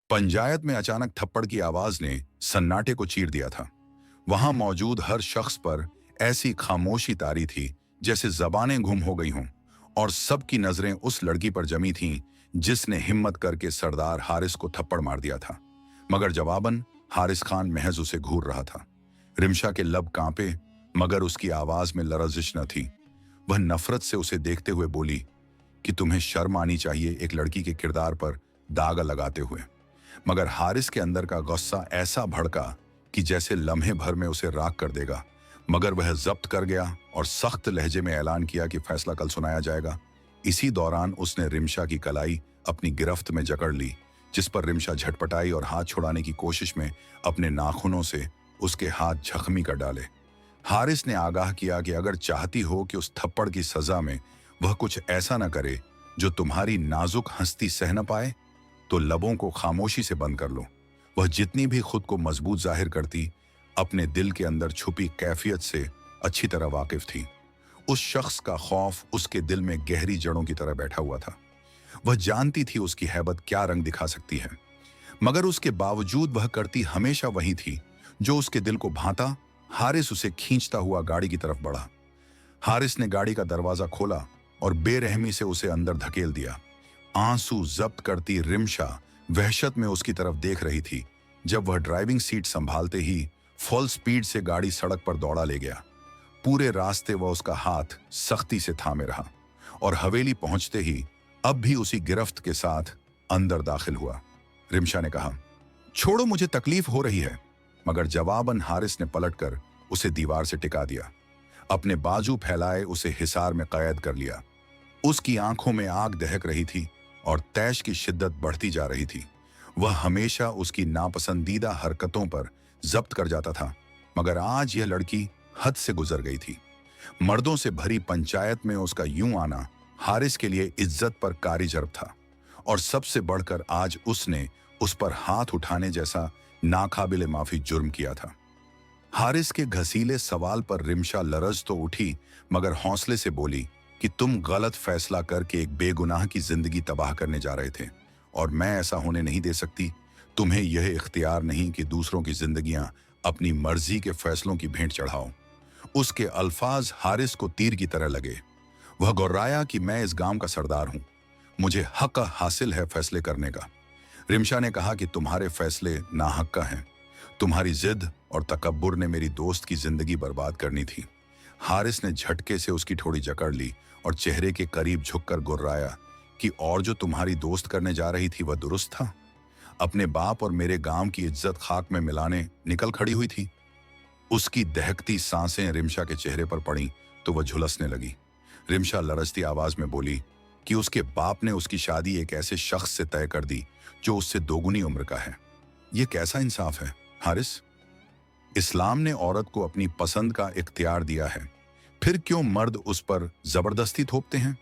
पंचायत में अचानक थप्पड़ की आवाज ने सन्नाटे को चीर दिया था। वहां मौजूद हर शख्स पर ऐसी खामोशी तारी थी जैसे जबानें गुम हो गई हों, और सबकी नजरें उस लड़की पर जमी थीं जिसने हिम्मत करके सरदार हारिस को थप्पड़ मार दिया था। मगर जवाबन हारिस खान महज उसे घूर रहा था। रिमशा के लब कांपे, मगर उसकी आवाज में लरजिश न थी। वह नफरत से उसे देखते हुए बोली कि तुम्हें शर्म आनी चाहिए एक लड़की के किरदार पर दागा लगाते हुए। मगर हारिस के अंदर का गुस्सा ऐसा भड़का कि जैसे लम्हे भर में उसे राख कर देगा। मगर वह जब्त कर गया और सख्त लहजे में ऐलान किया कि फैसला कल सुनाया जाएगा। इसी दौरान उसने रिमशा की कलाई अपनी गिरफ्त में जकड़ ली, जिस पर रिमशा झटपटाई और हाथ छुड़ाने की कोशिश में अपने नाखूनों से उसके हाथ जख्मी कर डाले। हारिस ने आगाह किया कि अगर चाहती हो कि उस थप्पड़ की सजा में वह कुछ ऐसा न करे जो तुम्हारी नाजुक हस्ती सह न पाए, तो लबों को खामोशी से बंद कर लो। वह जितनी भी खुद को मजबूत जाहिर करती, अपने दिल के अंदर छुपी कैफियत से अच्छी तरह वाकिफ थी। उस शख्स का खौफ उसके दिल में गहरी जड़ों की तरह बैठा हुआ था। वह जानती थी उसकी हैबत क्या रंग दिखा सकती है, मगर उसके बावजूद वह करती हमेशा वही थी जो उसके दिल को भाता। हारिस उसे खींचता हुआ गाड़ी की तरफ बढ़ा। हारिस ने गाड़ी का दरवाजा खोला और बेरहमी से उसे अंदर धकेल दिया। आंसू जब्त करती रिमशा वहशत में उसकी तरफ देख रही थी जब वह ड्राइविंग सीट संभालते ही फुल स्पीड से गाड़ी सड़क पर दौड़ा ले गया। पूरे रास्ते वह उसका हाथ सख्ती से थामे रहा और हवेली पहुंचते ही अब भी उसी गिरफ्त के साथ अंदर दाखिल हुआ। रिमशा ने कहा, छोड़ो, मुझे तकलीफ हो रही है। मगर जवाबन हारिस ने पलटकर उसे दीवार से टिका दिया। अपने बाजू फैलाए उसे हिसार में कैद कर लिया। उसकी आंखों में आग दहक रही थी और तैश की शिद्दत बढ़ती जा रही थी। वह हमेशा उसकी नापसंदीदा हरकतों पर जब्त कर जाता था, मगर आज यह लड़की हद से गुजर गई थी। मर्दों से भरी पंचायत में उसका यूं आना हारिस के लिए इज्जत पर कारी जर्ब था, और सबसे बढ़कर आज उसने उस पर हाथ उठाने जैसा नाकाबिले माफी जुर्म किया था। हारिस के घसीले सवाल पर रिमशा लरज तो उठी, मगर हौसले से बोली कि तुम गलत फैसला करके एक बेगुनाह की जिंदगी तबाह करने जा रहे थे, और मैं ऐसा होने नहीं दे सकती। तुम्हें यह इख्तियार नहीं कि दूसरों की जिंदगियां अपनी मर्जी के फैसलों की भेंट चढ़ाओ। उसके अल्फाज हारिस को तीर की तरह लगे। वह गुर्राया कि मैं इस गांव का सरदार हूं, मुझे हक हासिल है फैसले करने का। रिमशा ने कहा कि तुम्हारे फैसले नाहक्का हैं। तुम्हारी जिद और तकब्बुर ने मेरी दोस्त की जिंदगी बर्बाद करनी थी। हारिस ने झटके से उसकी ठोड़ी जकड़ ली और चेहरे के करीब झुककर गुर्राया कि और जो तुम्हारी दोस्त करने जा रही थी वह दुरुस्त था। अपने बाप और मेरे गांव की इज्जत खाक में मिलाने निकल खड़ी हुई थी। उसकी दहकती सांसें रिमशा के चेहरे पर पड़ी तो वह झुलसने लगी। रिमशा लरजती आवाज में बोली कि उसके बाप ने उसकी शादी एक ऐसे शख्स से तय कर दी जो उससे दोगुनी उम्र का है। यह कैसा इंसाफ है हारिस? इस्लाम ने औरत को अपनी पसंद का इख्तियार दिया है, फिर क्यों मर्द उस पर जबरदस्ती थोपते हैं?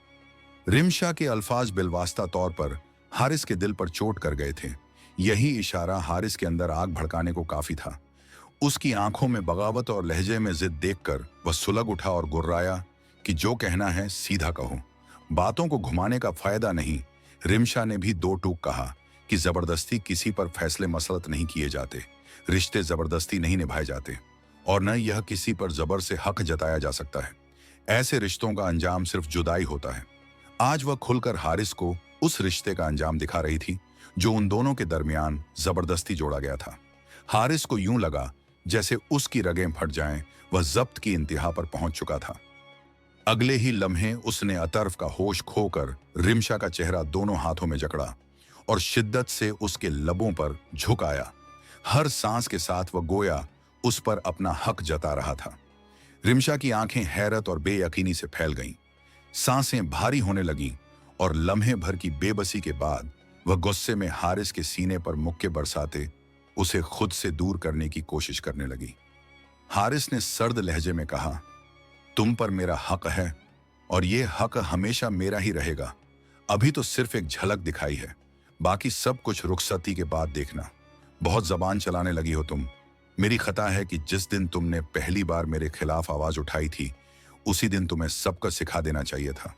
रिमशा के अल्फाज बिलवास्ता तौर पर हारिस के दिल पर चोट कर गए थे। यही इशारा हारिस के अंदर आग भड़काने को काफी था। उसकी आंखों में बगावत और लहजे में जिद देखकर वह सुलग उठा और गुर्राया कि जो कहना है सीधा कहो, बातों को घुमाने का फायदा नहीं। रिमशा ने भी दो टूक कहा कि जबरदस्ती किसी पर फैसले मसलत नहीं किए जाते, रिश्ते जबरदस्ती नहीं निभाए जाते, और न यह किसी पर जबर से हक जताया जा सकता है। ऐसे रिश्तों का अंजाम सिर्फ जुदाई होता है। आज वह खुलकर हारिस को उस रिश्ते का अंजाम दिखा रही थी जो उन दोनों के दरमियान जबरदस्ती जोड़ा गया था। हारिस को यूं लगा जैसे उसकी रगें फट जाएं, वह जब्त की इंतहा पर पहुंच चुका था। अगले ही लम्हे उसने अतर्फ का होश खोकर रिमशा का चेहरा दोनों हाथों में जकड़ा और शिद्दत से उसके लबों पर झुक आया। हर सांस के साथ वह गोया उस पर अपना हक जता रहा था। रिमशा की आंखें हैरत और बेयकीनी से फैल गईं, सांसें भारी होने लगीं, और लम्हे भर की बेबसी के बाद वह गुस्से में हारिस के सीने पर मुक्के बरसाते उसे खुद से दूर करने की कोशिश करने लगी। हारिस ने सर्द लहजे में कहा, तुम पर मेरा हक है और ये हक हमेशा मेरा ही रहेगा। अभी तो सिर्फ एक झलक दिखाई है, बाकी सब कुछ रुखसती के बाद देखना। बहुत जबान चलाने लगी हो तुम। मेरी खता है कि जिस दिन तुमने पहली बार मेरे खिलाफ आवाज उठाई थी उसी दिन तुम्हें सबका सिखा देना चाहिए था।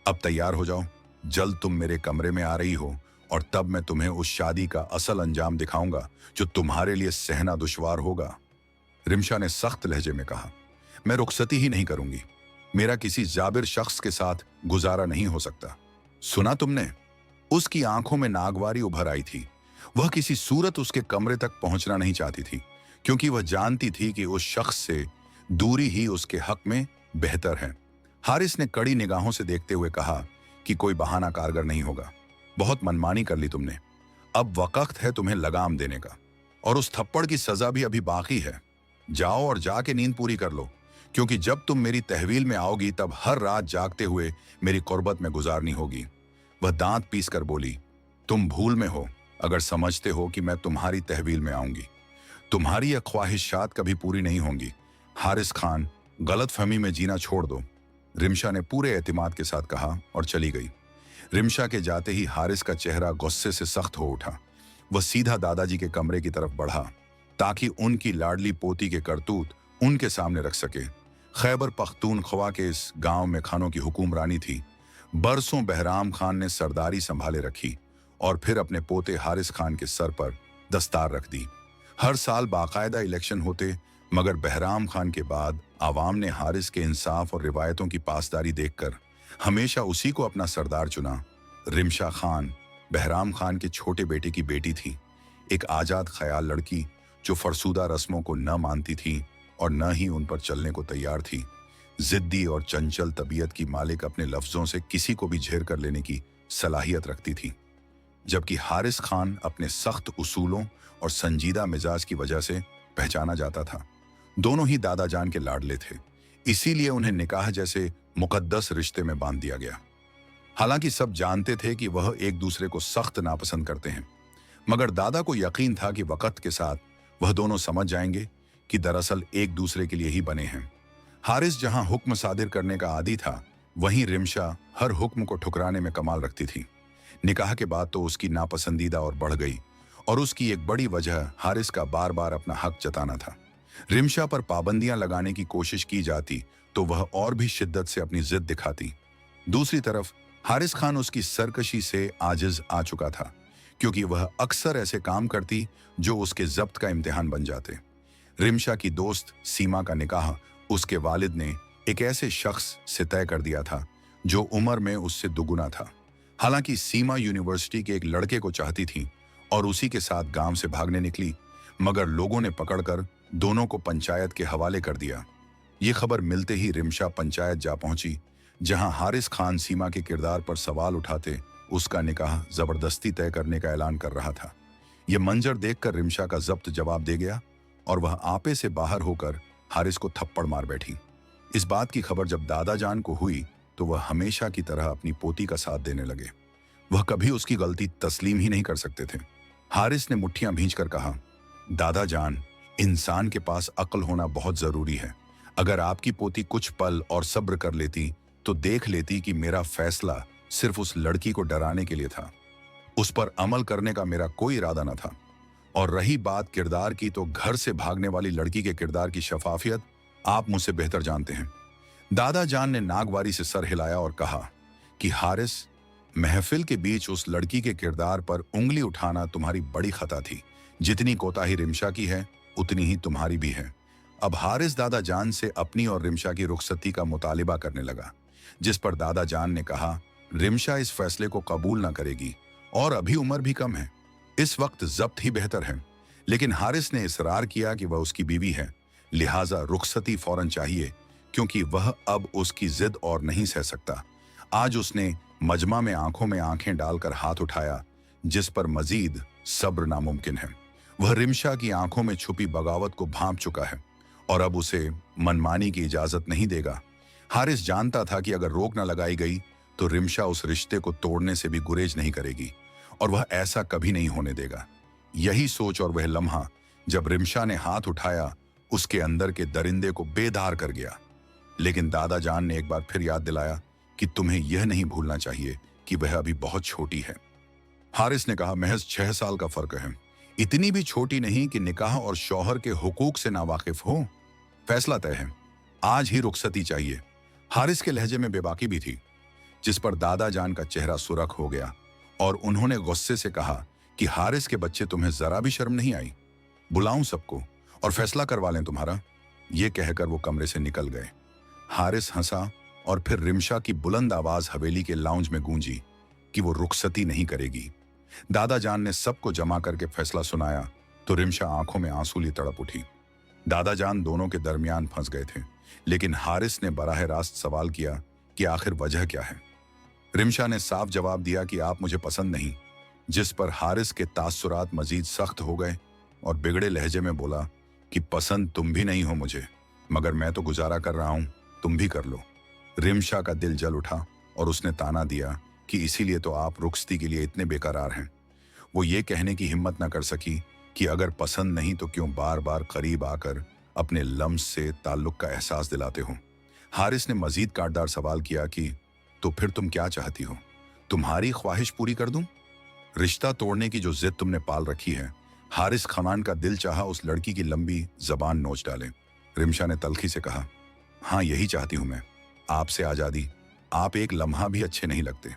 अब तैयार हो जाओ, जल्द तुम मेरे कमरे में आ रही हो और तब मैं तुम्हें उस शादी का असल अंजाम दिखाऊंगा जो तुम्हारे लिए सहना दुश्वार होगा। रिमशा ने सख्त लहजे में कहा, मैं रुखसती ही नहीं करूंगी। मेरा किसी जाबिर शख्स के साथ गुजारा नहीं हो सकता। सुना तुमने? उसकी आंखों में नागवारी उभर आई थी। वह किसी सूरत उसके कमरे तक पहुंचना नहीं चाहती थी, क्योंकि वह जानती थी कि उस शख्स से दूरी ही उसके हक में बेहतर है। हारिस ने कड़ी निगाहों से देखते हुए कहा कि कोई बहाना कारगर नहीं होगा। बहुत मनमानी कर ली तुमने। अब वक्त है तुम्हें लगाम देने का, और उस थप्पड़ की सजा भी अभी बाकी है। जाओ और जाके नींद पूरी कर लो, क्योंकि जब तुम मेरी तहवील में आओगी तब हर रात जागते हुए मेरी कुर्बत में गुजारनी होगी। वह दांत पीस कर बोली, तुम भूल में हो अगर समझते हो कि मैं तुम्हारी तहवील में आऊंगी। तुम्हारी यह ख्वाहिशात कभी पूरी नहीं होंगी। हारिस खान, गलतफहमी में जीना छोड़ दो, रिमशा ने पूरे एतमाद के साथ कहा और चली गई। रिमशा के जाते ही हारिस का चेहरा गुस्से से सख्त हो उठा। वह सीधा दादाजी के कमरे की तरफ बढ़ा ताकि उनकी लाडली पोती के करतूत उनके सामने रख सके। खैबर पख्तूनख्वा के इस गांव में खानों की हुक्मरानी थी। बरसों बहराम खान ने सरदारी संभाले रखी और फिर अपने पोते हारिस खान के सर पर दस्तार रख दी। हर साल बाकायदा इलेक्शन होते, मगर बहराम खान के बाद आवाम ने हारिस के इंसाफ और रिवायतों की पासदारी देखकर हमेशा उसी को अपना सरदार चुना। रिमशा खान बहराम खान के छोटे बेटे की बेटी थी, एक आजाद ख्याल लड़की जो फरसूदा रस्मों को न मानती थी और न ही उन पर चलने को तैयार थी। जिद्दी और चंचल तबीयत की मालिक अपने लफ्जों से किसी को भी झेर कर लेने की सलाहियत रखती थी, जबकि हारिस खान अपने सख्त उसूलों और संजीदा मिजाज की वजह से पहचाना जाता था। दोनों ही दादा जान के लाडले थे, इसीलिए उन्हें निकाह जैसे मुकद्दस रिश्ते में बांध दिया गया। हालांकि सब जानते थे कि वह एक दूसरे को सख्त नापसंद करते हैं, मगर दादा को यकीन था कि वक्त के साथ वह दोनों समझ जाएंगे कि दरअसल एक दूसरे के लिए ही बने हैं। हारिस जहां हुक्म सादिर करने का आदी था, वहीं रिमशा हर हुक्म को ठुकराने में कमाल रखती थी। निकाह के बाद तो उसकी नापसंदीदा और बढ़ गई, और उसकी एक बड़ी वजह हारिस का बार बार अपना हक जताना था। रिमशा पर पाबंदियां लगाने की कोशिश की जाती तो वह और भी शिद्दत से अपनी जिद दिखाती। दूसरी तरफ हारिस खान उसकी सरकशी से आजिज आ चुका था, क्योंकि वह अक्सर ऐसे काम करती जो उसके जब्त का इम्तिहान बन जाते। रिमशा की दोस्त सीमा का निकाह उसके वालिद ने एक ऐसे शख्स से तय कर दिया था जो उम्र में उससे दुगुना था। हालांकि सीमा यूनिवर्सिटी के एक लड़के को चाहती थी और उसी के साथ गांव से भागने निकली, मगर लोगों ने पकड़कर दोनों को पंचायत के हवाले कर दिया। ये खबर मिलते ही रिमशा पंचायत जा पहुंची, जहां हारिस खान सीमा के किरदार पर सवाल उठाते उसका निकाह जबरदस्ती तय करने का ऐलान कर रहा था। यह मंजर देखकर रिमशा का जब्त जवाब दे गया और वह आपे से बाहर होकर हारिस को थप्पड़ मार बैठी। इस बात की खबर जब दादा जान को हुई तो वह हमेशा की तरह अपनी पोती का साथ देने लगे। वह कभी उसकी गलती तस्लीम ही नहीं कर सकते थे। हारिस ने मुट्ठियां भींचकर कहा, दादा जान, इंसान के पास अक्ल होना बहुत जरूरी है। अगर आपकी पोती कुछ पल और सब्र कर लेती तो देख लेती कि मेरा फैसला सिर्फ उस लड़की को डराने के लिए था। उस पर अमल करने का मेरा कोई इरादा न था। और रही बात किरदार की, तो घर से भागने वाली लड़की के किरदार की शफाफियत आप मुझसे बेहतर जानते हैं। दादा जान ने नागवारी से सर हिलाया और कहा कि हारिस, महफिल के बीच उस लड़की के किरदार पर उंगली उठाना तुम्हारी बड़ी खता थी। जितनी कोताही रिमशा की है उतनी ही तुम्हारी भी है। अब हारिस दादा जान से अपनी और रिमशा की रुखसती का मुतालिबा करने लगा, जिस पर दादा जान ने कहा, रिमशा इस फैसले को कबूल ना करेगी और अभी उम्र भी कम है, इस वक्त जब्त ही बेहतर है। लेकिन हारिस ने इसरार किया कि वह उसकी बीवी है, लिहाजा रुखसती फौरन चाहिए, क्योंकि वह अब उसकी जिद और नहीं सह सकता। आज उसने मजमा में आंखें डालकर हाथ उठाया, जिस पर मजीद सब्र नामुमकिन है। वह रिमशा की आंखों में छुपी बगावत को भांप चुका है और अब उसे मनमानी की इजाजत नहीं देगा। हारिस जानता था कि अगर रोक न लगाई गई तो रिमशा उस रिश्ते को तोड़ने से भी गुरेज नहीं करेगी, और वह ऐसा कभी नहीं होने देगा। यही सोच और वह लम्हा जब रिमशा ने हाथ उठाया, उसके अंदर के दरिंदे को बेदार कर गया। लेकिन दादा जान ने एक बार फिर याद दिलाया कि तुम्हें यह नहीं भूलना चाहिए कि वह अभी बहुत छोटी है। हारिस ने कहा, महज 6 साल का फर्क है, इतनी भी छोटी नहीं कि निकाह और शौहर के हुकूक से नावाकिफ हो। फैसला तय है, आज ही रुखसती चाहिए। हारिस के लहजे में बेबाकी भी थी, जिस पर दादा जान का चेहरा सुरख हो गया और उन्होंने गुस्से से कहा कि हारिस के बच्चे, तुम्हें जरा भी शर्म नहीं आई? बुलाऊं सबको और फैसला करवा लें तुम्हारा? ये कहकर वो कमरे से निकल गए। हारिस हंसा और फिर रिमशा की बुलंद आवाज हवेली के लाउंज में गूंजी कि वो रुखसती नहीं करेगी। दादा जान ने सबको जमा करके फैसला सुनाया तो रिमशा आंखों में आंसू ली तड़प उठी। दादा जान दोनों के दरमियान फंस गए थे, लेकिन हारिस ने बराह रास्त सवाल किया कि आखिर वजह क्या है। रिमशा ने साफ जवाब दिया कि आप मुझे पसंद नहीं, जिस पर हारिस के तासुरात मजीद सख्त हो गए और बिगड़े लहजे में बोला कि पसंद तुम भी नहीं हो मुझे, मगर मैं तो गुजारा कर रहा हूं, तुम भी कर लो। रिमशा का दिल जल उठा और उसने ताना दिया कि इसीलिए तो आप रुखसती के लिए इतने बेकरार हैं। वो ये कहने की हिम्मत न कर सकी कि अगर पसंद नहीं तो क्यों बार बार करीब आकर अपने लम्स से ताल्लुक का एहसास दिलाते हो। हारिस ने मजीद काटदार सवाल किया कि तो फिर तुम क्या चाहती हो? तुम्हारी ख्वाहिश पूरी कर दूं? रिश्ता तोड़ने की जो जिद तुमने पाल रखी है। हारिस खान का दिल चाहा उस लड़की की लंबी जबान नोच डाले। रिमशा ने तल्खी से कहा, हाँ यही चाहती हूं मैं, आपसे आजादी। आप एक लम्हा भी अच्छे नहीं लगते।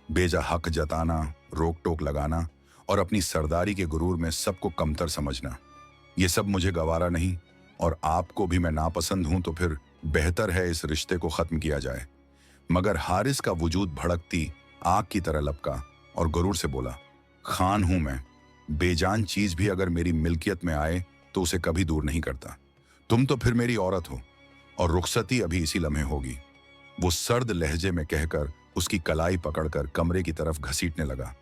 बेजा हक जताना, रोक टोक लगाना और अपनी सरदारी के गुरूर में सबको कमतर समझना, ये सब मुझे गवारा नहीं। और आपको भी मैं नापसंद हूं तो फिर बेहतर है इस रिश्ते को खत्म किया जाए। मगर हारिस का वजूद भड़कती आग की तरह लपका और गुरूर से बोला, खान हूं मैं, बेजान चीज भी अगर मेरी मिल्कियत में आए तो उसे कभी दूर नहीं करता। तुम तो फिर मेरी औरत हो और रुखसती अभी इसी लम्हे होगी। वो सर्द लहजे में कहकर उसकी कलाई पकड़कर कमरे की तरफ घसीटने लगा।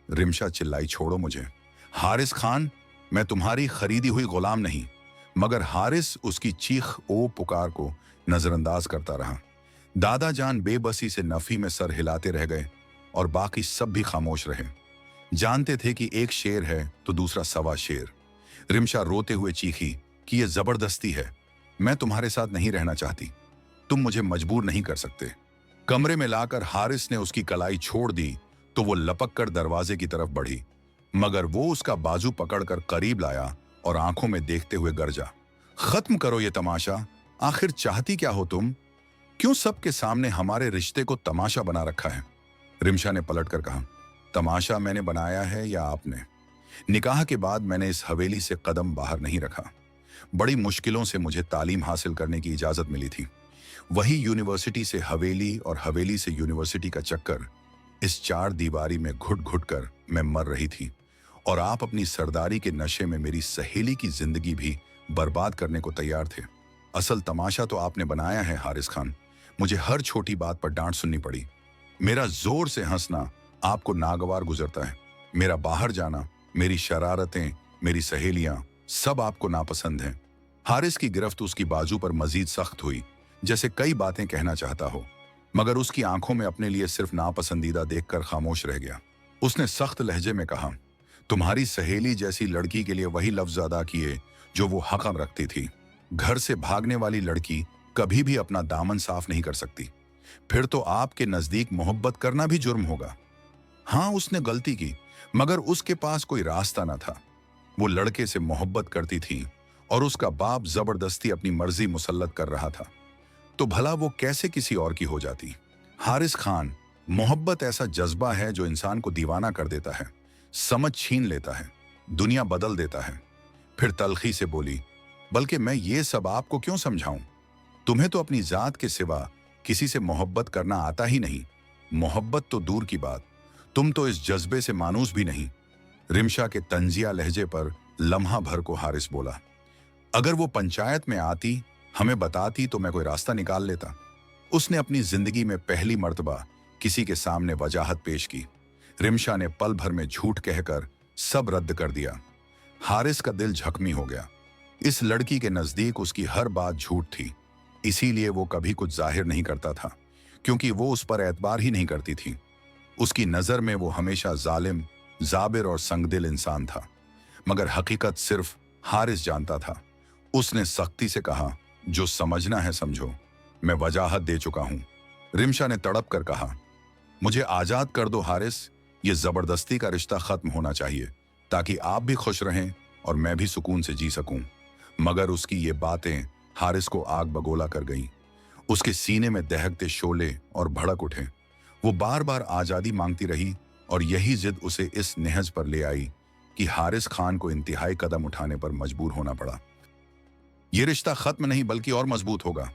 रिमशा चिल्लाई, छोड़ो मुझे। हारिस खान, मैं तुम्हारी खरीदी हुई गुलाम नहीं। मगर हारिस उसकी चीख ओ पुकार को नजरअंदाज करता रहा। दादा जान बेबसी से नफी में सर हिलाते रह गए और बाकी सब भी खामोश रहे। जानते थे कि एक शेर है तो दूसरा सवा शेर। रिमशा रोते हुए चीखी कि यह जबरदस्ती है, मैं तुम्हारे साथ नहीं रहना चाहती, तुम मुझे मजबूर नहीं कर सकते। कमरे में लाकर हारिस ने उसकी कलाई छोड़ दी तो वो लपक कर दरवाजे की तरफ बढ़ी, मगर वो उसका बाजू पकड़कर करीब लाया और आंखों में देखते हुए गरजा, खत्म करो ये तमाशा। आखिर चाहती क्या हो तुम? क्यों सबके सामने हमारे रिश्ते को तमाशा बना रखा है? रिमशा ने पलटकर कहा, तमाशा मैंने बनाया है या आपने? निकाह के बाद मैंने इस हवेली से कदम बाहर नहीं रखा। बड़ी मुश्किलों से मुझे तालीम हासिल करने की इजाजत मिली थी। वही यूनिवर्सिटी से हवेली और हवेली से यूनिवर्सिटी का चक्कर, इस चार दीवारी में घुट घुट कर मैं मर रही थी और आप अपनी सरदारी के नशे में मेरी सहेली की जिंदगी भी बर्बाद करने को तैयार थे। असल तमाशा तो आपने बनाया है हारिस खान। मुझे हर छोटी बात पर डांट सुननी पड़ी। मेरा जोर से हंसना आपको नागवार गुजरता है। मेरा बाहर जाना, मेरी शरारतें, मेरी सहेलियां, सब आपको नापसंद हैं। हारिस की गिरफ्त उसकी बाजू पर मजीद सख्त हुई, जैसे कई बातें कहना चाहता हो, मगर उसकी आंखों में अपने लिए सिर्फ नापसंदीदा देखकर खामोश रह गया। उसने सख्त लहजे में कहा, तुम्हारी सहेली जैसी लड़की के लिए वही लफ्ज अदा किए जो वो हक रखती थी। घर से भागने वाली लड़की कभी भी अपना दामन साफ नहीं कर सकती। फिर तो आपके नजदीक मोहब्बत करना भी जुर्म होगा। हाँ, उसने गलती की, मगर उसके पास कोई रास्ता न था। वो लड़के से मोहब्बत करती थी और उसका बाप जबरदस्ती अपनी मर्जी मुसल्लत कर रहा था, तो भला वो कैसे किसी और की हो जाती? हारिस खान, मोहब्बत ऐसा जज्बा है जो इंसान को दीवाना कर देता है, समझ छीन लेता है, दुनिया बदल देता है। फिर तल्खी से बोली, बल्कि मैं ये सब आपको क्यों समझाऊं? तुम्हें तो अपनी जात के सिवा किसी से मोहब्बत करना आता ही नहीं। मोहब्बत तो दूर की बात, तुम तो इस जज्बे से मानूस भी नहीं। रिमशा के तंजिया लहजे पर लम्हा भर को हारिस बोला, अगर वो पंचायत में आती, हमें बताती तो मैं कोई रास्ता निकाल लेता। उसने अपनी जिंदगी में पहली मर्तबा किसी के सामने वजाहत पेश की। रिमशा ने पल भर में झूठ कहकर सब रद्द कर दिया। हारिस का दिल जख्मी हो गया। इस लड़की के नजदीक उसकी हर बात झूठ थी, इसीलिए वो कभी कुछ जाहिर नहीं करता था, क्योंकि वो उस पर एतबार ही नहीं करती थी। उसकी नजर में वो हमेशा जालिम, जाबिर और संगदिल इंसान था, मगर हकीकत सिर्फ हारिस जानता था। उसने सख्ती से कहा, जो समझना है समझो, मैं वजाहत दे चुका हूं। रिमशा ने तड़प कर कहा, मुझे आजाद कर दो हारिस, ये जबरदस्ती का रिश्ता खत्म होना चाहिए ताकि आप भी खुश रहें और मैं भी सुकून से जी सकूं। मगर उसकी ये बातें हारिस को आग बगोला कर गईं। उसके सीने में दहकते शोले और भड़क उठे। वो बार बार आजादी मांगती रही, और यही जिद उसे इस नहज पर ले आई कि हारिस खान को इंतहाई कदम उठाने पर मजबूर होना पड़ा। ये रिश्ता खत्म नहीं बल्कि और मजबूत होगा,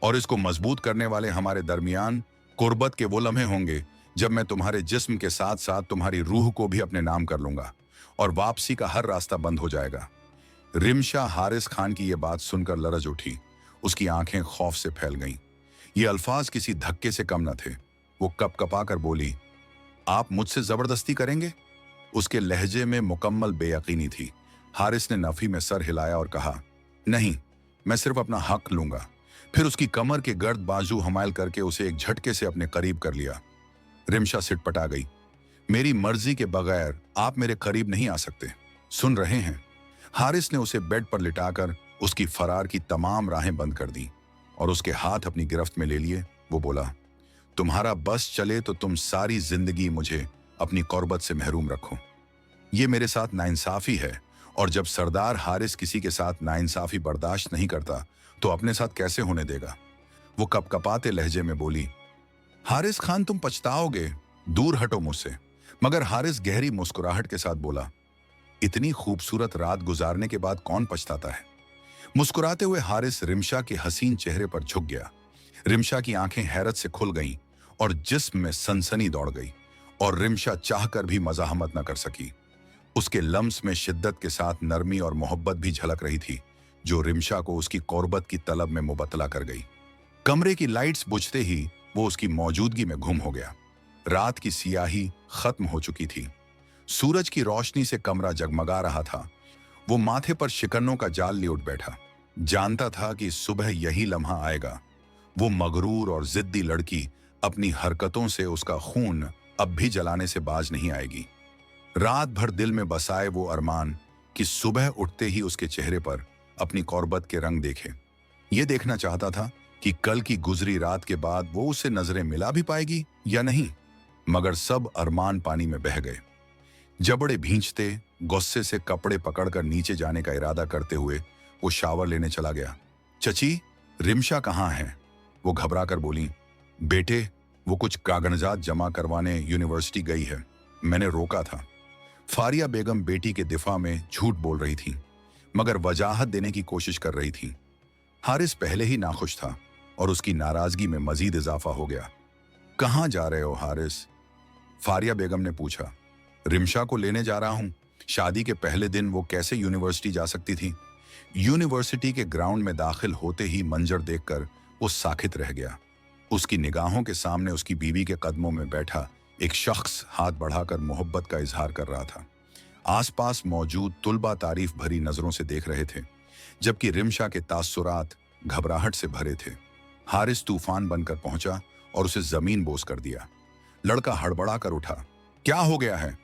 और इसको मजबूत करने वाले हमारे दरमियान कुर्बत के वो लम्हे होंगे जब मैं तुम्हारे जिस्म के साथ साथ तुम्हारी रूह को भी अपने नाम कर लूंगा और वापसी का हर रास्ता बंद हो जाएगा। रिमशा हारिस खान की यह बात सुनकर लरज उठी। उसकी आंखें खौफ से फैल गईं। ये अल्फाज किसी धक्के से कम न थे। वो कपकपा कर बोली, आप मुझसे जबरदस्ती करेंगे? उसके लहजे में मुकम्मल बेयकीनी थी। हारिस ने नफी में सर हिलाया और कहा, नहीं, मैं सिर्फ अपना हक लूंगा। फिर उसकी कमर के गर्द बाजू हमायल करके उसे एक झटके से अपने करीब कर लिया। रिमशा सिटपटा गई। मेरी मर्जी के बगैर आप मेरे करीब नहीं आ सकते, सुन रहे हैं? हारिस ने उसे बेड पर लिटाकर उसकी फरार की तमाम राहें बंद कर दी और उसके हाथ अपनी गिरफ्त में ले लिए। वो बोला, तुम्हारा बस चले तो तुम सारी जिंदगी मुझे अपनी कुर्बत से महरूम रखो। ये मेरे साथ नाइंसाफी है, और जब सरदार हारिस किसी के साथ नाइंसाफी बर्दाश्त नहीं करता तो अपने साथ कैसे होने देगा? वो कपकपाते लहजे में बोली, हारिस खान, तुम पछताओगे, दूर हटो मुझसे। मगर हारिस गहरी मुस्कुराहट के साथ बोला, इतनी खूबसूरत रात गुजारने के बाद कौन पछताता है? मुस्कुराते हुए हारिस रिमशा के हसीन चेहरे पर झुक गया। रिमशा की आंखें हैरत से खुल गईं और जिस्म में सनसनी दौड़ गई, और रिमशा चाहकर भी मज़ाहमत न कर सकी। उसके लम्स में शिद्दत के साथ नरमी और मोहब्बत भी झलक रही थी, जो रिमशा को उसकी कुर्बत की तलब में मुबतला कर गई। कमरे की लाइट्स बुझते ही वो उसकी मौजूदगी में गुम हो गया। रात की सियाही खत्म हो चुकी थी। सूरज की रोशनी से कमरा जगमगा रहा था। वो माथे पर शिकन्नों का जाल लिए उठ बैठा। जानता था कि सुबह यही लम्हा आएगा। वो मगरूर और जिद्दी लड़की अपनी हरकतों से उसका खून अब भी जलाने से बाज नहीं आएगी। रात भर दिल में बसाए वो अरमान कि सुबह उठते ही उसके चेहरे पर अपनी कुर्बत के रंग देखे। ये देखना चाहता था कि कल की गुजरी रात के बाद वो उसे नजरें मिला भी पाएगी या नहीं। मगर सब अरमान पानी में बह गए। जबड़े भींचते, गुस्से से कपड़े पकड़कर नीचे जाने का इरादा करते हुए वो शावर लेने चला गया। चची, रिमशा कहाँ है? वो घबरा कर बोली, बेटे, वो कुछ कागजात जमा करवाने यूनिवर्सिटी गई है। मैंने रोका था। फारिया बेगम बेटी के दिफा में झूठ बोल रही थी, मगर वजाहत देने की कोशिश कर रही थी। हारिस पहले ही नाखुश था और उसकी नाराजगी में मजीद इजाफा हो गया। कहाँ जा रहे हो हारिस? फारिया बेगम ने पूछा। रिमशा को लेने जा रहा हूं। शादी के पहले दिन वो कैसे यूनिवर्सिटी जा सकती थी? यूनिवर्सिटी के ग्राउंड में दाखिल होते ही मंजर देखकर वो साखित रह गया। उसकी निगाहों के सामने उसकी बीवी के कदमों में बैठा एक शख्स हाथ बढ़ाकर मोहब्बत का इजहार कर रहा था। आसपास मौजूद तुलबा तारीफ भरी नजरों से देख रहे थे, जबकि रिमशा के तासुरात घबराहट से भरे थे। हारिस तूफान बनकर पहुंचा और उसे जमीन बोस कर दिया। लड़का हड़बड़ा कर उठा। क्या हो गया है?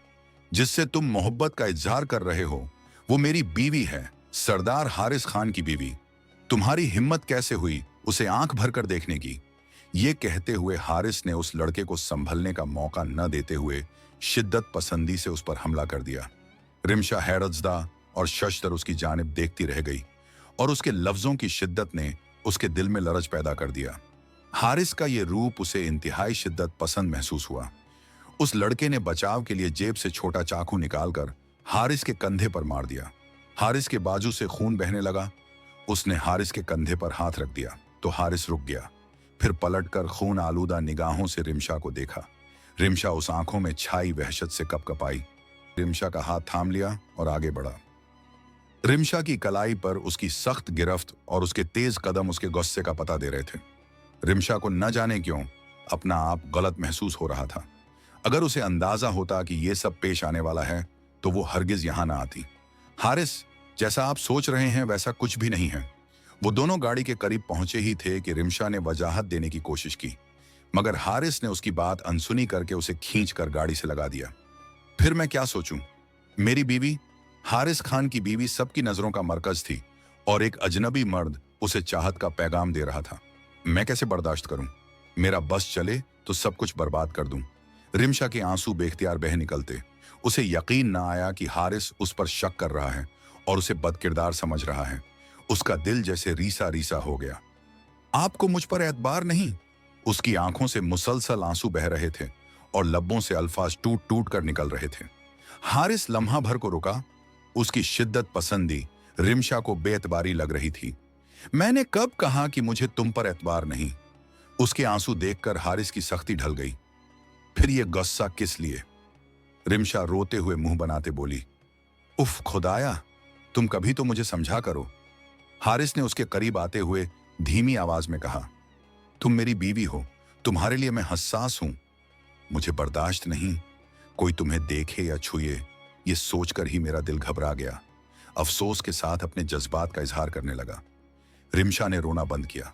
जिससे तुम मोहब्बत का इजहार कर रहे हो वो मेरी बीवी है, सरदार हारिस खान की बीवी। तुम्हारी हिम्मत कैसे हुई उसे आंख भरकर देखने की? ये कहते हुए हारिस ने उस लड़के को संभलने का मौका न देते हुए शिद्दत पसंदी से उस पर हमला कर दिया। रिमशा हैरतज़दा और शशदर उसकी जानिब देखती रह गई, और उसके लफ्जों की शिद्दत ने उसके दिल में लरज पैदा कर दिया। हारिस का ये रूप उसे इंतहाई शिद्दत पसंद महसूस हुआ। उस लड़के ने बचाव के लिए जेब से छोटा चाकू निकालकर हारिस के कंधे पर मार दिया। हारिस के बाजू से खून बहने लगा। उसने हारिस के कंधे पर हाथ रख दिया तो हारिस रुक गया। फिर पलटकर खून आलूदा निगाहों से रिमशा को देखा। रिमशा उस आंखों में छाई वहशत से कपकपाई। रिमशा का हाथ थाम लिया और आगे बढ़ा। रिमशा की कलाई पर उसकी सख्त गिरफ्त और उसके तेज कदम उसके गुस्से का पता दे रहे थे। रिमशा को न जाने क्यों अपना आप गलत महसूस हो रहा था। अगर उसे अंदाजा होता कि यह सब पेश आने वाला है तो वो हरगिज यहां ना आती। हारिस, जैसा आप सोच रहे हैं वैसा कुछ भी नहीं है। वो दोनों गाड़ी के करीब पहुंचे ही थे कि रिमशा ने वजाहत देने की कोशिश की, मगर हारिस ने उसकी बात अनसुनी करके उसे खींचकर गाड़ी से लगा दिया। फिर मैं क्या सोचूं? मेरी बीवी, हारिस खान की बीवी, सबकी नजरों का मरकज थी और एक अजनबी मर्द उसे चाहत का पैगाम दे रहा था। मैं कैसे बर्दाश्त करूं? मेरा बस चले तो सब कुछ बर्बाद कर दूं। रिमशा के आंसू बेख्तियार बह निकलते। उसे यकीन ना आया कि हारिस उस पर शक कर रहा है और उसे बदकिरदार समझ रहा है। उसका दिल जैसे रीसा रीसा हो गया। आपको मुझ पर एतबार नहीं? उसकी आंखों से मुसलसल आंसू बह रहे थे और लब्बों से अल्फाज टूट टूट कर निकल रहे थे। हारिस लम्हा भर को रुका। उसकी शिद्दत पसंदी रिमशा को बेएतबारी लग रही थी। मैंने कब कहा कि मुझे तुम पर एतबार नहीं? उसके आंसू देखकर हारिस की सख्ती ढल गई। फिर ये गुस्सा किस लिए? रिमशा रोते हुए मुंह बनाते बोली, उफ खुदाया, तुम कभी तो मुझे समझा करो। हारिस ने उसके करीब आते हुए धीमी आवाज में कहा, तुम मेरी बीवी हो, तुम्हारे लिए मैं हसास हूं। मुझे बर्दाश्त नहीं कोई तुम्हें देखे या छुए। ये सोचकर ही मेरा दिल घबरा गया। अफसोस के साथ अपने जज्बात का इजहार करने लगा। रिमशा ने रोना बंद किया।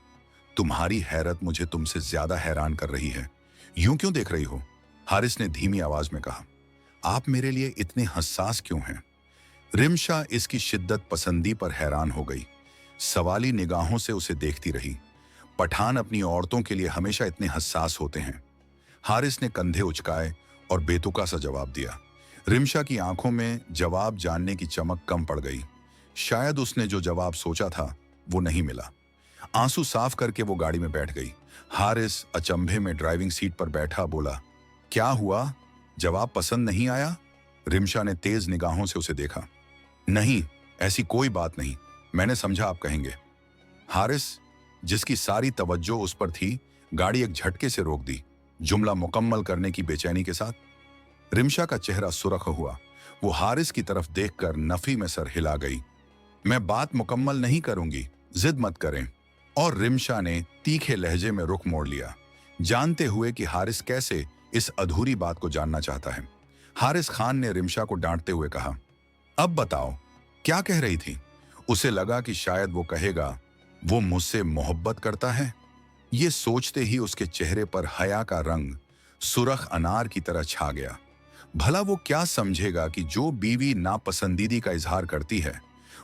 तुम्हारी हैरत मुझे तुमसे ज्यादा हैरान कर रही है। यूं क्यों देख रही हो? हारिस ने धीमी आवाज में कहा, आप मेरे लिए इतने हसास क्यों हैं? रिमशा इसकी शिद्दत पसंदी पर हैरान हो गई। सवाली निगाहों से उसे देखती रही। पठान अपनी औरतों के लिए हमेशा इतने हसास होते हैं। हारिस ने कंधे उचकाए और बेतुका सा जवाब दिया। रिमशा की आंखों में जवाब जानने की चमक कम पड़ गई। शायद उसने जो जवाब सोचा था वो नहीं मिला। आंसू साफ करके वो गाड़ी में बैठ गई। हारिस अचंभे में ड्राइविंग सीट पर बैठा बोला, क्या हुआ? जवाब पसंद नहीं आया? रिमशा ने तेज निगाहों से उसे देखा। नहीं, ऐसी कोई बात नहीं, मैंने समझा आप कहेंगे। हारिस, जिसकी सारी तवज्जो उस पर थी, गाड़ी एक झटके से रोक दी, जुमला मुकम्मल करने की बेचैनी के साथ। रिमशा का चेहरा सुर्ख हुआ। वो हारिस की तरफ देखकर नफी में सर हिला गई। मैं बात मुकम्मल नहीं करूंगी, जिद मत करें। और रिमशा ने तीखे लहजे में रुख मोड़ लिया, जानते हुए कि हारिस कैसे इस अधूरी बात को जानना चाहता है। हारिस खान ने रिमशा को डांटते हुए कहा, अब बताओ क्या कह रही थी? उसे लगा कि शायद वो कहेगा वो मुझसे मोहब्बत करता है। ये सोचते ही उसके चेहरे पर हया का रंग सुरख अनार की तरह छा गया। भला वो क्या समझेगा कि जो बीवी नापसंदीदी का इजहार करती है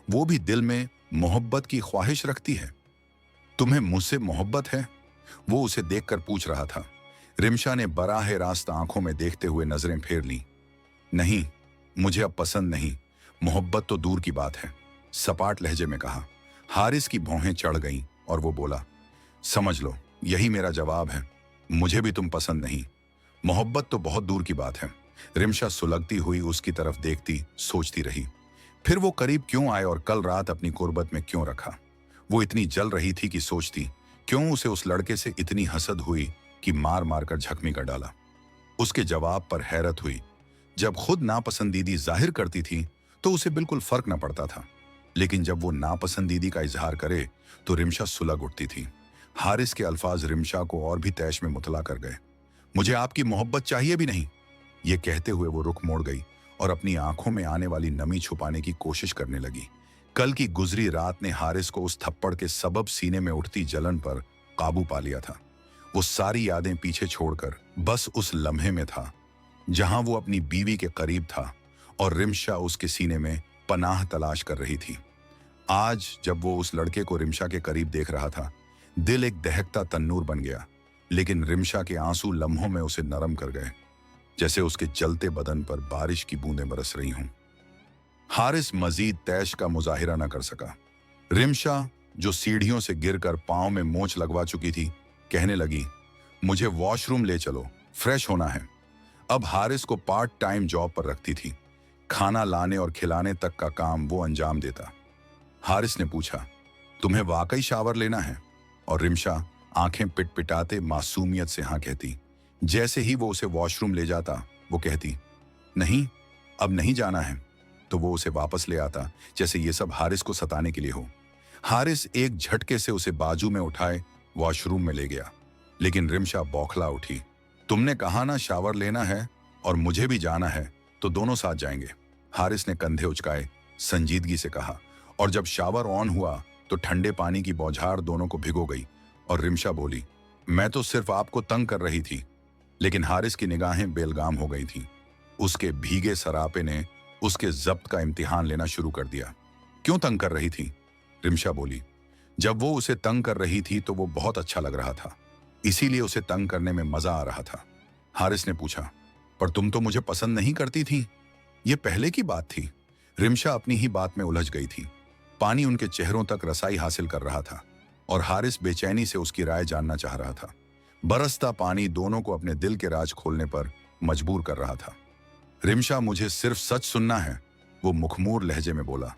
वो भी दिल में मोहब्बत की ख्वाहिश रखती है। तुम्हें मुझसे मोहब्बत है? वो उसे देखकर पूछ रहा था। रिमशा ने बराह रास्त आंखों में देखते हुए नजरें फेर ली। नहीं, मुझे अब पसंद नहीं, मोहब्बत तो दूर की बात है, सपाट लहजे में कहा। हारिस की भौहें चढ़ गईं और वो बोला, समझ लो, यही मेरा जवाब है, मुझे भी तुम पसंद नहीं, मोहब्बत तो बहुत दूर की बात है। रिमशा सुलगती हुई उसकी तरफ देखती सोचती रही। फिर वो करीब क्यों आए और कल रात अपनी कुर्बत में क्यों रखा? वो इतनी जल रही थी कि सोचती क्यों उसे उस लड़के से इतनी हसद हुई कि मार मार कर जख्मी कर डाला। उसके जवाब पर हैरत हुई। जब खुद नापसंदीदी जाहिर करती थी तो उसे बिल्कुल फर्क न पड़ता था, लेकिन जब वो नापसंदीदी का इजहार करे तो रिमशा सुलग उठती थी। हारिस के अल्फाज रिमशा को और भी तैश में मुतला कर गए। मुझे आपकी मोहब्बत चाहिए भी नहीं। ये कहते हुए वो रुख मोड़ गई और अपनी आंखों में आने वाली नमी छुपाने की कोशिश करने लगी। कल की गुजरी रात ने हारिस को उस थप्पड़ के सबब सीने में उठती जलन पर काबू पा लिया था। वो सारी यादें पीछे छोड़कर बस उस लम्हे में था जहां वो अपनी बीवी के करीब था और रिमशा उसके सीने में पनाह तलाश कर रही थी। आज जब वो उस लड़के को रिमशा के करीब देख रहा था, दिल एक दहकता तन्नूर बन गया, लेकिन रिमशा के आंसू लम्हों में उसे नरम कर गए, जैसे उसके जलते बदन पर बारिश की बूंदें बरस रही हों। हारिस मजीद तैश का मुजाहिरा न कर सका। रिमशा, जो सीढ़ियों से गिरकर पांव में मोच लगवा चुकी थी, कहने लगी, मुझे वॉशरूम ले चलो, फ्रेश होना है। अब हारिस को पार्ट टाइम जॉब पर रखती थी। खाना लाने और खिलाने तक का काम वो अंजाम देता। हारिस ने पूछा, तुम्हें वाकई शावर लेना है? और रिमशा आंखें पिटपिटाते मासूमियत से हाँ कहती। जैसे ही वो उसे वॉशरूम ले जाता वो कहती, नहीं, अब नहीं जाना है। तो वो उसे वापस ले आता, जैसे ये सब हारिस को सताने के लिए हो। हारिस एक झटके से उसे बाजू में उठाए वॉशरूम में ले गया, लेकिन रिमशा बौखला उठी। तुमने कहा ना शावर लेना है और मुझे भी जाना है, तो दोनों साथ जाएंगे। हारिस ने कंधे उचकाए संजीदगी से कहा, और जब शावर ऑन हुआ तो ठंडे पानी की बौछार दोनों को भिगो गई और रिमशा बोली, मैं तो सिर्फ आपको तंग कर रही थी। लेकिन हारिस की निगाहें बेलगाम हो गई थीं। उसके भीगे सरापे ने उसके जब्त का इम्तिहान लेना शुरू कर दिया। क्यों तंग कर रही थी? रिमशा बोली, जब वो उसे तंग कर रही थी तो वो बहुत अच्छा लग रहा था, इसीलिए उसे तंग करने में मजा आ रहा था। हारिस ने पूछा, पर तुम तो मुझे पसंद नहीं करती थी? ये पहले की बात थी। रिमशा अपनी ही बात में उलझ गई थी। पानी उनके चेहरों तक रसाई हासिल कर रहा था और हारिस बेचैनी से उसकी राय जानना चाह रहा था। बरसता पानी दोनों को अपने दिल के राज खोलने पर मजबूर कर रहा था। रिमशा, मुझे सिर्फ सच सुनना है, वो मुखमूर लहजे में बोला।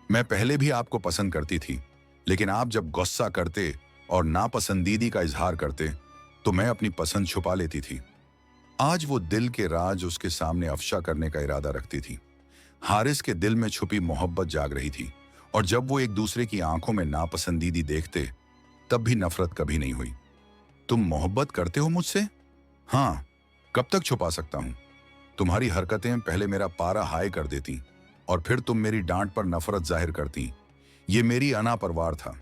मैं पहले भी आपको पसंद करती थी, लेकिन आप जब गुस्सा करते और नापसंदीदी का इजहार करते तो मैं अपनी पसंद छुपा लेती थी। आज वो दिल के राज उसके सामने अफशा करने का इरादा रखती थी। हारिस के दिल में छुपी मोहब्बत जाग रही थी, और जब वो एक दूसरे की आंखों में नापसंदीदी देखते तब भी नफरत कभी नहीं हुई। तुम मोहब्बत करते हो मुझसे? हाँ, कब तक छुपा सकता हूं? तुम्हारी हरकतें पहले मेरा पारा हाई कर देती और फिर तुम मेरी डांट पर नफरत जाहिर करती। ये मेरी अना परवार था,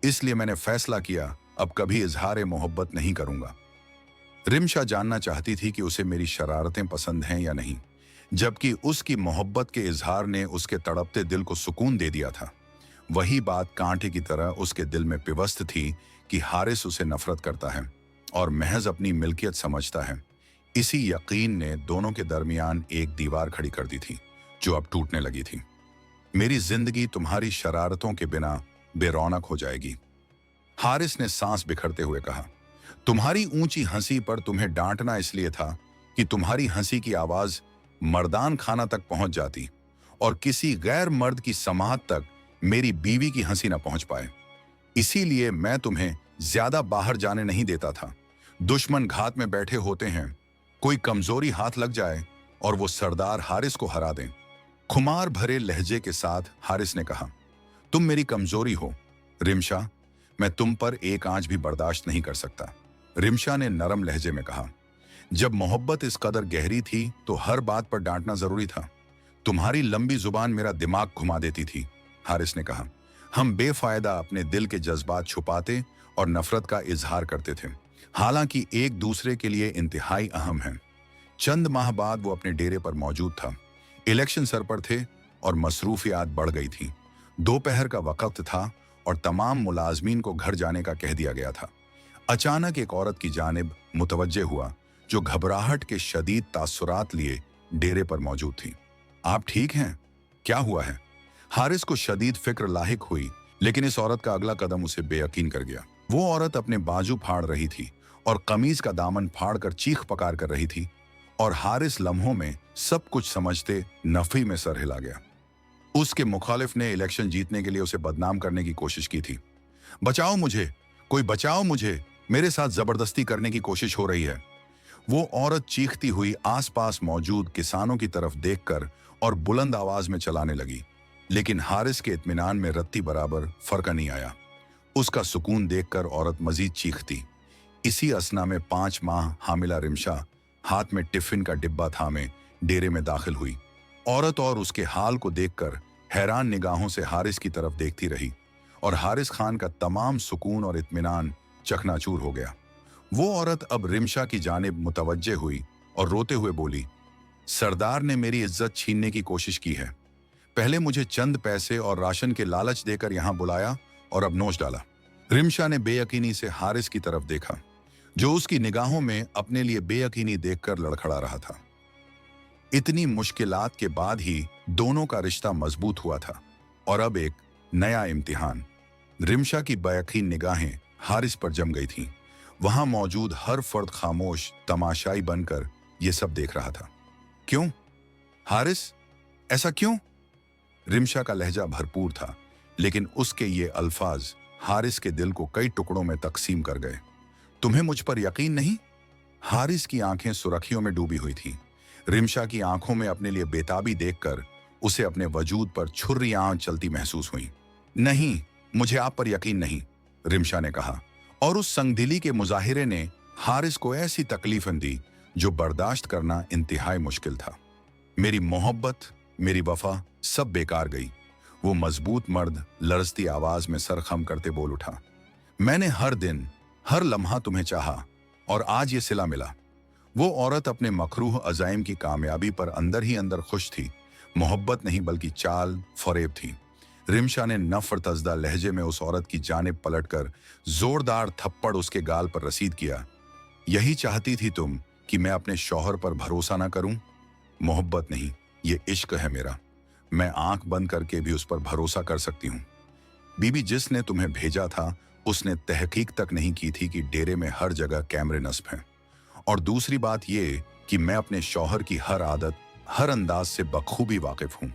इसलिए मैंने फैसला किया अब कभी इजहार मोहब्बत नहीं करूंगा। रिमशा जानना चाहती थी कि उसे मेरी शरारतें पसंद हैं या नहीं, जबकि उसकी मोहब्बत के इजहार ने उसके तड़पते दिल को सुकून दे दिया था। वही बात कांटे की तरह उसके दिल में पिवस्त थी कि हारिस उसे नफरत करता है और महज अपनी मिल्कियत समझता है। इसी यकीन ने दोनों के दरमियान एक दीवार खड़ी कर दी थी जो अब टूटने लगी थी। मेरी जिंदगी तुम्हारी शरारतों के बिना बेरौनक हो जाएगी, हारिस ने सांस बिखरते हुए कहा। तुम्हारी ऊंची हंसी पर तुम्हें डांटना इसलिए था कि तुम्हारी हंसी की आवाज मर्दान खाना तक पहुंच जाती और किसी गैर मर्द की समाहत तक मेरी बीवी की हंसी न पहुंच पाए। इसीलिए मैं तुम्हें ज्यादा बाहर जाने नहीं देता था। दुश्मन घात में बैठे होते हैं, कोई कमजोरी हाथ लग जाए और वो सरदार हारिस को हरा दें। खुमार भरे लहजे के साथ हारिस ने कहा, तुम मेरी कमजोरी हो रिमशा, मैं तुम पर एक आंच भी बर्दाश्त नहीं कर सकता। रिमशा ने नरम लहजे में कहा, जब मोहब्बत इस कदर गहरी थी तो हर बात पर डांटना जरूरी था। तुम्हारी लंबी जुबान मेरा दिमाग घुमा देती थी, हारिस ने कहा। हम बेफायदा अपने दिल के जज्बात छुपाते और नफरत का इजहार करते थे, हालांकि एक दूसरे के लिए इंतहाई अहम है। चंद माह बाद वो अपने डेरे पर मौजूद था। इलेक्शन सर पर थे और मसरूफियात बढ़ गई थी। दोपहर का वक्त था और तमाम मुलाजमीन को घर जाने का कह दिया गया था। अचानक एक औरत की जानिब मुतवज्जे हुआ जो घबराहट के शदीद तासुरात लिए डेरे पर मौजूद थी। आप ठीक हैं? क्या हुआ है? हारिस को शदीद फिक्र लाहिक हुई, लेकिन इस औरत का अगला कदम उसे बेयकीन कर गया। वो औरत अपने बाजू फाड़ रही थी और कमीज का दामन फाड़कर चीख पकार कर रही थी, और हारिस लम्हों में सब कुछ समझते नफी में सर हिला गया। उसके मुखालिफ ने इलेक्शन जीतने के लिए उसे बदनाम करने की कोशिश की थी। बचाओ मुझे, कोई बचाओ मुझे, मेरे साथ जबरदस्ती करने की कोशिश हो रही है। वो औरत चीखती हुई आसपास मौजूद किसानों की तरफ देखकर और बुलंद आवाज में चलाने लगी, लेकिन हारिस के इत्मीनान में रत्ती बराबर फर्क नहीं आया। उसका सुकून देखकर औरत मजीद चीखती। इसी असना में 5 माह हामिला रिमशा हाथ में टिफिन का डिब्बा थामे डेरे में दाखिल हुई। औरत और उसके हाल को देखकर हैरान निगाहों से हारिस की तरफ देखती रही, और हारिस खान का तमाम सुकून और इत्मीनान चकनाचूर हो गया। वो औरत अब रिमशा की जानिब मुतवज्जे हुई और रोते हुए बोली, सरदार ने मेरी इज्जत छीनने की कोशिश की है। पहले मुझे चंद पैसे और राशन के लालच देकर यहां बुलाया और अब नोच डाला। रिमशा ने बेयकीनी से हारिस की तरफ देखा, जो उसकी निगाहों में अपने लिए बेयकीनी देखकर लड़खड़ा रहा था। इतनी मुश्किलात के बाद ही दोनों का रिश्ता मजबूत हुआ था, और अब एक नया इम्तिहान। रिमशा की बेयकीन निगाहें हारिस पर जम गई थीं। वहां मौजूद हर फर्द खामोश तमाशाई बनकर यह सब देख रहा था। क्यों हारिस, ऐसा क्यों? रिमशा का लहजा भरपूर था, लेकिन उसके ये अल्फाज हारिस के दिल को कई टुकड़ों में तकसीम कर गए। तुम्हें मुझ पर यकीन नहीं? हारिस की आंखें सुर्खियों में डूबी हुई थीं। रिमशा की आंखों में अपने लिए बेताबी देखकर उसे अपने वजूद पर छुर्री आंच चलती महसूस हुई। नहीं, मुझे आप पर यकीन नहीं, रिमशा ने कहा, और उस संगदिली के मुजाहिरे ने हारिस को ऐसी तकलीफें दी जो बर्दाश्त करना इंतहाई मुश्किल था। मेरी मोहब्बत, मेरी वफा सब बेकार गई। वो मजबूत मर्द लरजती आवाज में सर खम करते बोल उठा। मैंने हर दिन, हर लम्हा तुम्हें चाहा, और आज ये सिला मिला। वो औरत अपने मकरूह अजाइम की कामयाबी पर अंदर ही अंदर खुश थी। मोहब्बत नहीं बल्कि चाल फरेब थी। रिमशा ने नफरतजदा लहजे में उस औरत की जानिब पलटकर जोरदार थप्पड़ उसके गाल पर रसीद किया। यही चाहती थी तुम कि मैं अपने शौहर पर भरोसा ना करूं? मोहब्बत नहीं, ये इश्क है मेरा। मैं आंख बंद करके भी उस पर भरोसा कर सकती हूँ। बीबी, जिसने तुम्हें भेजा था उसने तहकीक तक नहीं की थी कि डेरे में हर जगह कैमरे नस्ब हैं। और दूसरी बात ये कि मैं अपने शौहर की हर आदत, हर अंदाज से बखूबी वाकिफ हूं।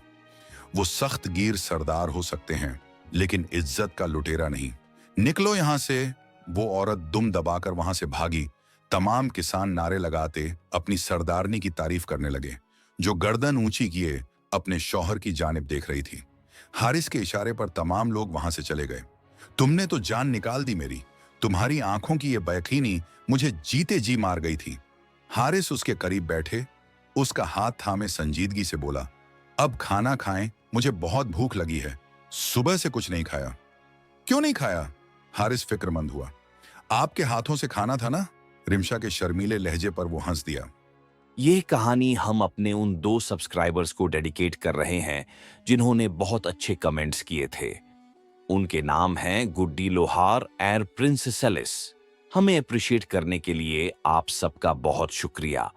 वो सख्त गिर सरदार हो सकते हैं, लेकिन इज्जत का लुटेरा नहीं। निकलो यहां से। वो औरत दुम दबाकर वहां से भागी। तमाम किसान नारे लगाते अपनी सरदारनी की तारीफ करने लगे, जो गर्दन ऊंची किए अपने शौहर की जानिब देख रही थी। हारिस के इशारे पर तमाम लोग वहां से चले गए। तुमने तो जान निकाल दी मेरी। तुम्हारी आंखों की ये बेयकीनी मुझे जीते जी मार गई थी। हारिस उसके करीब बैठे, उसका हाथ थामे संजीदगी से बोला, अब खाना खाएं, मुझे बहुत भूख लगी है। सुबह से कुछ नहीं खाया। क्यों नहीं खाया? हारिस फिक्रमंद हुआ। आपके हाथों से खाना था ना? रिमशा के शर्मीले लहजे पर वो हंस दिया। ये कहानी हम अपने उन 2 सब्सक्राइबर्स को डेडिकेट कर रहे हैं जिन्होंने बहुत अच्छे कमेंट्स किए थे। उनके नाम हैं गुड्डी लोहार और प्रिंस सेलिस। हमें अप्रिशिएट करने के लिए आप सबका बहुत शुक्रिया।